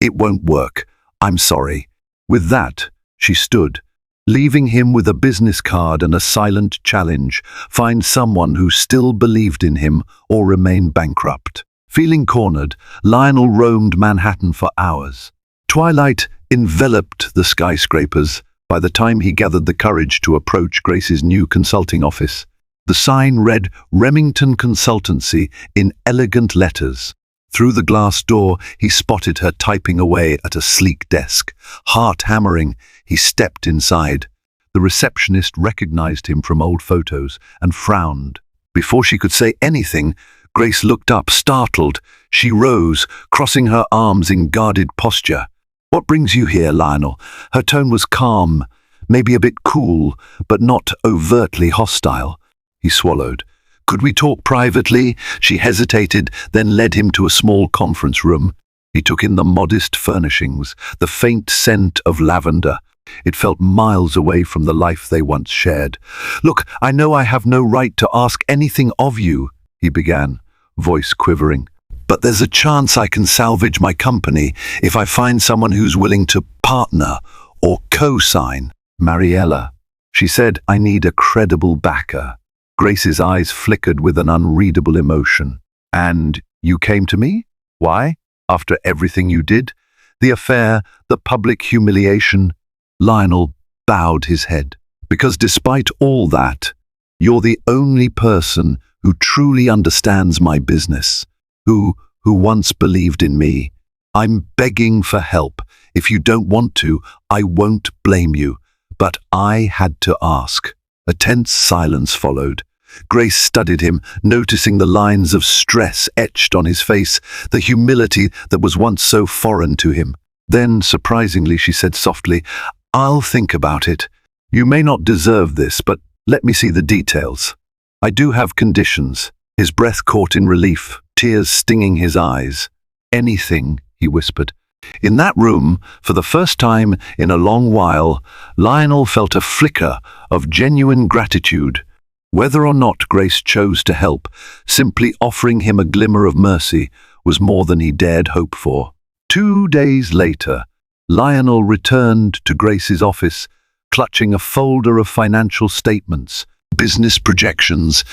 it won't work. I'm sorry." With that, she stood, leaving him with a business card and a silent challenge: find someone who still believed in him or remain bankrupt. Feeling cornered, Lionel roamed Manhattan for hours. Twilight enveloped the skyscrapers by the time he gathered the courage to approach Grace's new consulting office. The sign read Remington Consultancy in elegant letters. Through the glass door, he spotted her typing away at a sleek desk. Heart hammering, he stepped inside. The receptionist recognized him from old photos and frowned. Before she could say anything, Grace looked up, startled. She rose, crossing her arms in guarded posture. "What brings you here, Lionel?" Her tone was calm, maybe a bit cool, but not overtly hostile. He swallowed. "Could we talk privately?" She hesitated, then led him to a small conference room. He took in the modest furnishings, the faint scent of lavender. It felt miles away from the life they once shared. "Look, I know I have no right to ask anything of you," he began, voice quivering. "But there's a chance I can salvage my company if I find someone who's willing to partner or co-sign." "Mariella," she said, "I need a credible backer." Grace's eyes flickered with an unreadable emotion. "And you came to me? Why? After everything you did? The affair, the public humiliation?" Lionel bowed his head. "Because despite all that, you're the only person who truly understands my business, who once believed in me. I'm begging for help. If you don't want to, I won't blame you. But I had to ask." A tense silence followed. Grace studied him, noticing the lines of stress etched on his face, the humility that was once so foreign to him. Then, surprisingly, she said softly, "I'll think about it. You may not deserve this, but let me see the details. I do have conditions." His breath caught in relief, tears stinging his eyes. "Anything," he whispered. In that room, for the first time in a long while, Lionel felt a flicker of genuine gratitude. Whether or not Grace chose to help, simply offering him a glimmer of mercy was more than he dared hope for. 2 days later, Lionel returned to Grace's office, clutching a folder of financial statements, business projections,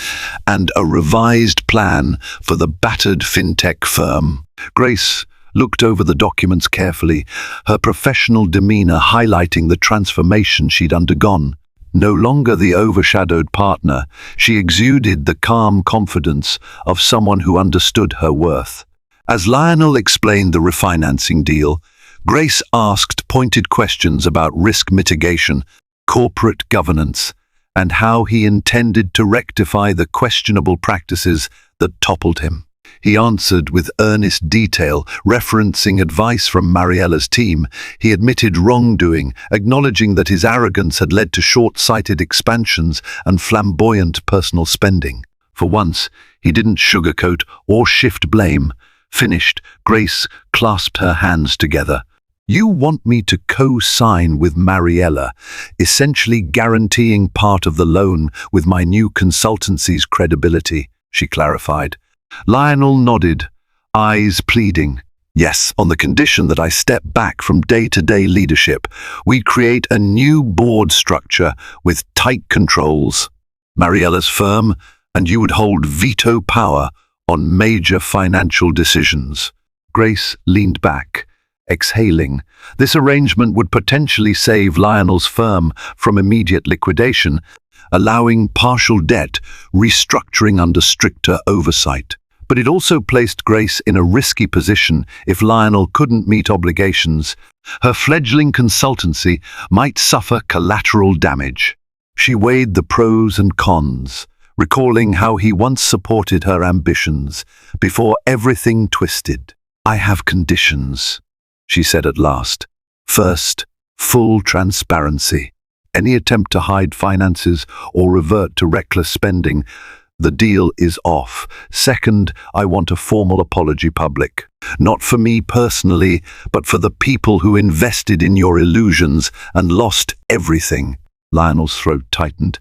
and a revised plan for the battered fintech firm. Grace looked over the documents carefully, her professional demeanor highlighting the transformation she'd undergone. No longer the overshadowed partner, she exuded the calm confidence of someone who understood her worth. As Lionel explained the refinancing deal, Grace asked pointed questions about risk mitigation, corporate governance, and how he intended to rectify the questionable practices that toppled him. He answered with earnest detail, referencing advice from Mariella's team. He admitted wrongdoing, acknowledging that his arrogance had led to short-sighted expansions and flamboyant personal spending. For once, he didn't sugarcoat or shift blame. Finished, Grace clasped her hands together. "You want me to co-sign with Mariella, essentially guaranteeing part of the loan with my new consultancy's credibility," she clarified. Lionel nodded, eyes pleading. "Yes, on the condition that I step back from day-to-day leadership. We create a new board structure with tight controls. Mariella's firm, and you would hold veto power on major financial decisions." Grace leaned back, exhaling. This arrangement would potentially save Lionel's firm from immediate liquidation, allowing partial debt restructuring under stricter oversight. But it also placed Grace in a risky position if Lionel couldn't meet obligations. Her fledgling consultancy might suffer collateral damage. She weighed the pros and cons, recalling how he once supported her ambitions before everything twisted. "I have conditions," she said at last. "First, full transparency. Any attempt to hide finances or revert to reckless spending, the deal is off. Second, I want a formal apology public. Not for me personally, but for the people who invested in your illusions and lost everything." Lionel's throat tightened.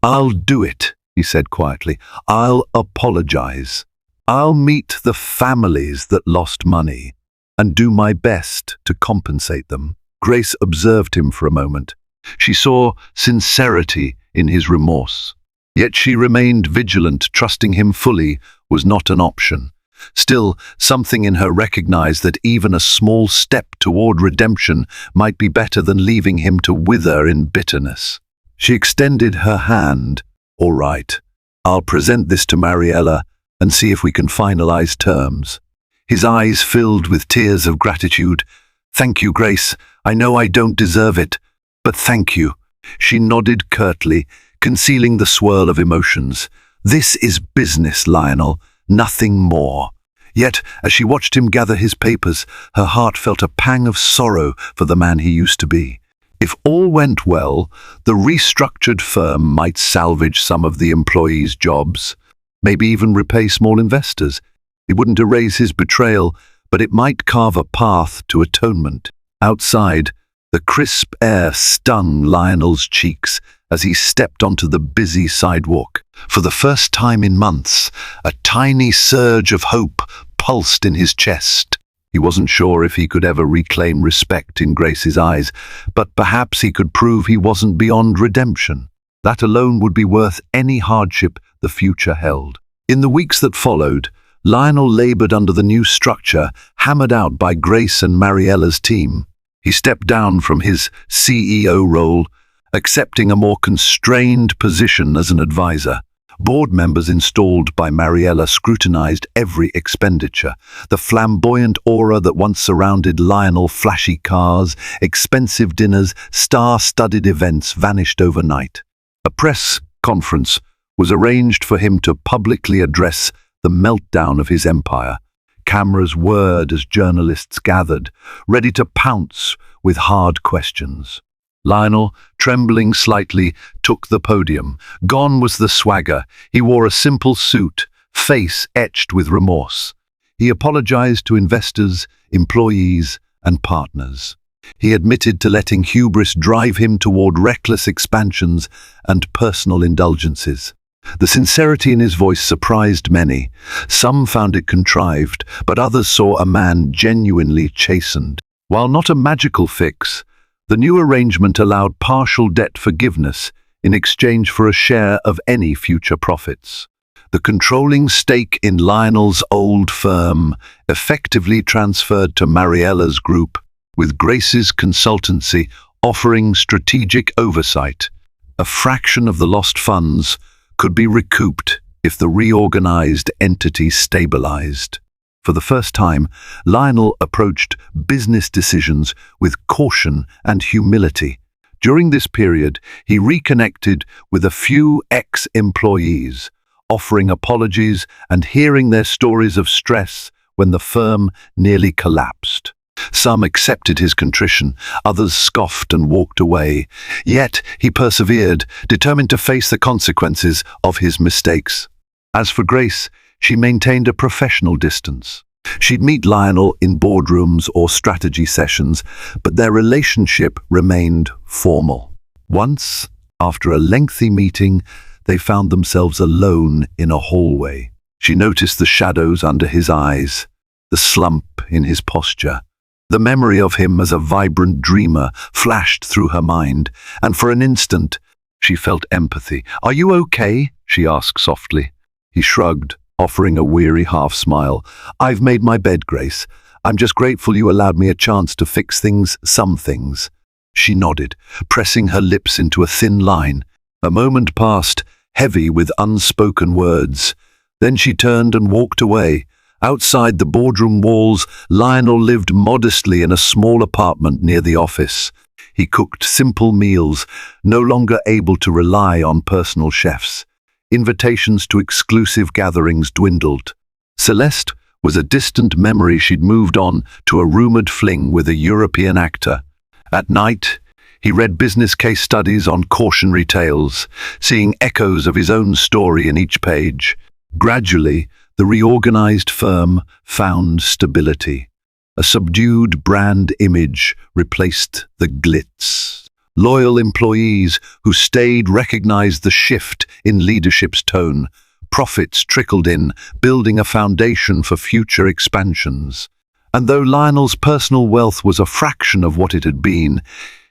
"I'll do it," he said quietly. "I'll apologize. I'll meet the families that lost money and do my best to compensate them." Grace observed him for a moment. She saw sincerity in his remorse. Yet she remained vigilant, trusting him fully was not an option. Still, something in her recognized that even a small step toward redemption might be better than leaving him to wither in bitterness. She extended her hand. "All right, I'll present this to Mariella and see if we can finalize terms." His eyes filled with tears of gratitude. "Thank you, Grace. I know I don't deserve it, but thank you." She nodded curtly, concealing the swirl of emotions. "This is business, Lionel, nothing more." Yet, as she watched him gather his papers, her heart felt a pang of sorrow for the man he used to be. If all went well, the restructured firm might salvage some of the employees' jobs, maybe even repay small investors. It wouldn't erase his betrayal, but it might carve a path to atonement. Outside, the crisp air stung Lionel's cheeks as he stepped onto the busy sidewalk. For the first time in months, a tiny surge of hope pulsed in his chest. He wasn't sure if he could ever reclaim respect in Grace's eyes, but perhaps he could prove he wasn't beyond redemption. That alone would be worth any hardship the future held. In the weeks that followed, Lionel labored under the new structure hammered out by Grace and Mariella's team. He stepped down from his CEO role, accepting a more constrained position as an advisor. Board members installed by Mariella scrutinized every expenditure. The flamboyant aura that once surrounded Lionel, flashy cars, expensive dinners, star-studded events vanished overnight. A press conference was arranged for him to publicly address the meltdown of his empire. Cameras whirred as journalists gathered, ready to pounce with hard questions. Lionel, trembling slightly, took the podium. Gone was the swagger. He wore a simple suit, face etched with remorse. He apologized to investors, employees, and partners. He admitted to letting hubris drive him toward reckless expansions and personal indulgences. The sincerity in his voice surprised many. Some found it contrived, but others saw a man genuinely chastened. While not a magical fix, the new arrangement allowed partial debt forgiveness in exchange for a share of any future profits. The controlling stake in Lionel's old firm effectively transferred to Mariella's group, with Grace's consultancy offering strategic oversight. A fraction of the lost funds could be recouped if the reorganized entity stabilized. For the first time, Lionel approached business decisions with caution and humility. During this period, he reconnected with a few ex-employees, offering apologies and hearing their stories of stress when the firm nearly collapsed. Some accepted his contrition, others scoffed and walked away. Yet he persevered, determined to face the consequences of his mistakes. As for Grace, she maintained a professional distance. She'd meet Lionel in boardrooms or strategy sessions, but their relationship remained formal. Once, after a lengthy meeting, they found themselves alone in a hallway. She noticed the shadows under his eyes, the slump in his posture. The memory of him as a vibrant dreamer flashed through her mind, and for an instant, she felt empathy. "Are you okay?" she asked softly. He shrugged, offering a weary half-smile. "I've made my bed, Grace. I'm just grateful you allowed me a chance to fix some things." She nodded, pressing her lips into a thin line. A moment passed, heavy with unspoken words. Then she turned and walked away. Outside the boardroom walls, Lionel lived modestly in a small apartment near the office. He cooked simple meals, no longer able to rely on personal chefs. Invitations to exclusive gatherings dwindled. Celeste was a distant memory. She'd moved on to a rumored fling with a European actor. At night, he read business case studies on cautionary tales, seeing echoes of his own story in each page. Gradually, the reorganized firm found stability. A subdued brand image replaced the glitz. Loyal employees who stayed recognized the shift in leadership's tone. Profits trickled in, building a foundation for future expansions. And though Lionel's personal wealth was a fraction of what it had been,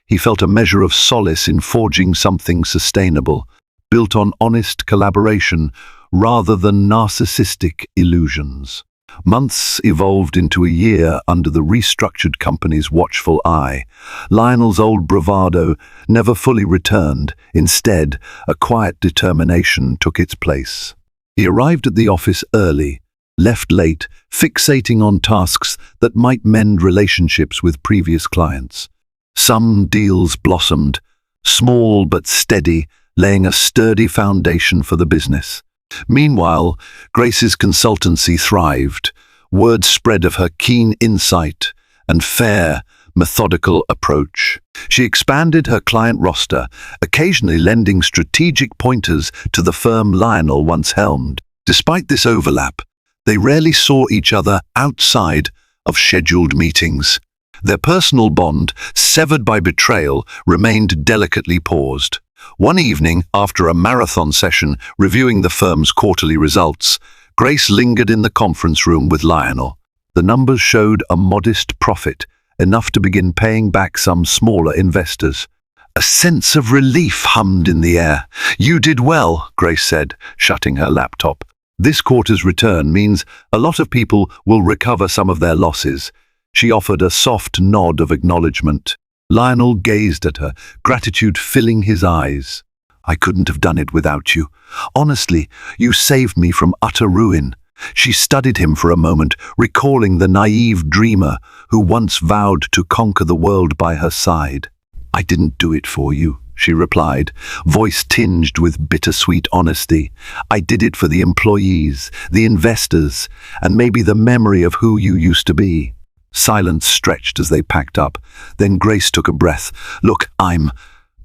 he felt a measure of solace in forging something sustainable, built on honest collaboration rather than narcissistic illusions. Months evolved into a year under the restructured company's watchful eye. Lionel's old bravado never fully returned. Instead, a quiet determination took its place. He arrived at the office early, left late, fixating on tasks that might mend relationships with previous clients. Some deals blossomed, small but steady, laying a sturdy foundation for the business. Meanwhile, Grace's consultancy thrived. Word spread of her keen insight and fair, methodical approach. She expanded her client roster, occasionally lending strategic pointers to the firm Lionel once helmed. Despite this overlap, they rarely saw each other outside of scheduled meetings. Their personal bond, severed by betrayal, remained delicately paused. One evening, after a marathon session reviewing the firm's quarterly results, Grace lingered in the conference room with Lionel. The numbers showed a modest profit, enough to begin paying back some smaller investors. A sense of relief hummed in the air. "You did well," Grace said, shutting her laptop. "This quarter's return means a lot of people will recover some of their losses." She offered a soft nod of acknowledgement. Lionel gazed at her, gratitude filling his eyes. "I couldn't have done it without you. Honestly, you saved me from utter ruin." She studied him for a moment, recalling the naive dreamer who once vowed to conquer the world by her side. "I didn't do it for you," she replied, voice tinged with bittersweet honesty. "I did it for the employees, the investors, and maybe the memory of who you used to be." Silence stretched as they packed up. Then Grace took a breath. "Look, I'm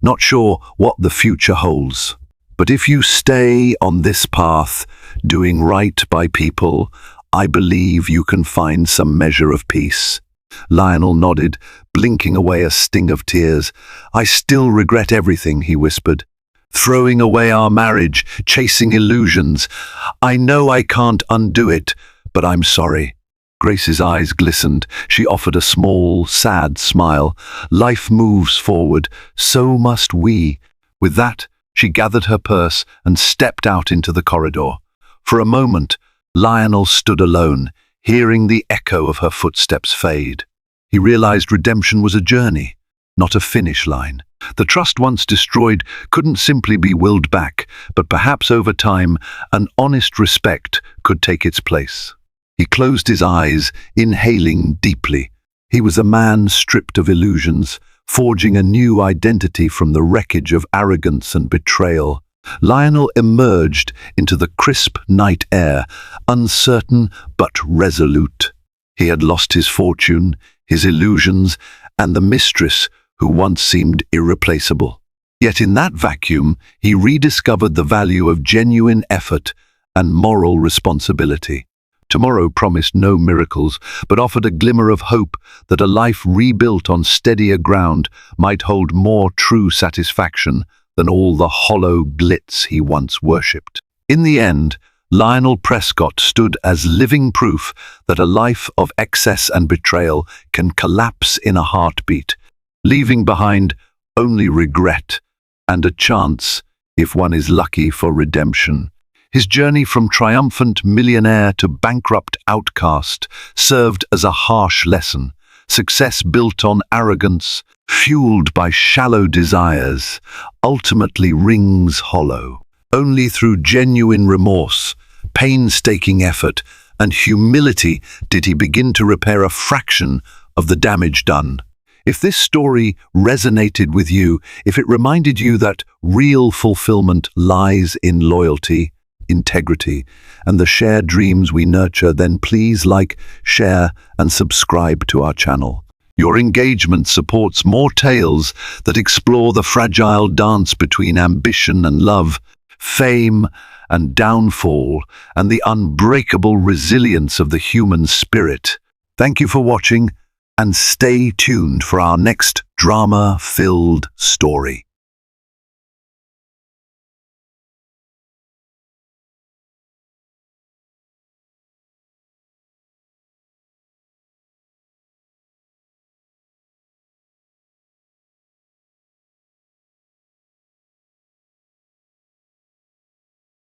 not sure what the future holds. But if you stay on this path, doing right by people, I believe you can find some measure of peace." Lionel nodded, blinking away a sting of tears. "I still regret everything," he whispered. "Throwing away our marriage, chasing illusions. I know I can't undo it, but I'm sorry." Grace's eyes glistened. She offered a small, sad smile. "Life moves forward, so must we." With that, she gathered her purse and stepped out into the corridor. For a moment, Lionel stood alone, hearing the echo of her footsteps fade. He realized redemption was a journey, not a finish line. The trust once destroyed couldn't simply be willed back, but perhaps over time, an honest respect could take its place. He closed his eyes, inhaling deeply. He was a man stripped of illusions, forging a new identity from the wreckage of arrogance and betrayal. Lionel emerged into the crisp night air, uncertain but resolute. He had lost his fortune, his illusions, and the mistress who once seemed irreplaceable. Yet in that vacuum, he rediscovered the value of genuine effort and moral responsibility. Tomorrow promised no miracles, but offered a glimmer of hope that a life rebuilt on steadier ground might hold more true satisfaction than all the hollow glitz he once worshipped. In the end, Lionel Prescott stood as living proof that a life of excess and betrayal can collapse in a heartbeat, leaving behind only regret and a chance, if one is lucky, for redemption. His journey from triumphant millionaire to bankrupt outcast served as a harsh lesson. Success built on arrogance, fueled by shallow desires, ultimately rings hollow. Only through genuine remorse, painstaking effort, and humility did he begin to repair a fraction of the damage done. If this story resonated with you, if it reminded you that real fulfillment lies in loyalty, integrity, and the shared dreams we nurture, then please like, share, and subscribe to our channel. Your engagement supports more tales that explore the fragile dance between ambition and love, fame and downfall, and the unbreakable resilience of the human spirit. Thank you for watching, and stay tuned for our next drama-filled story.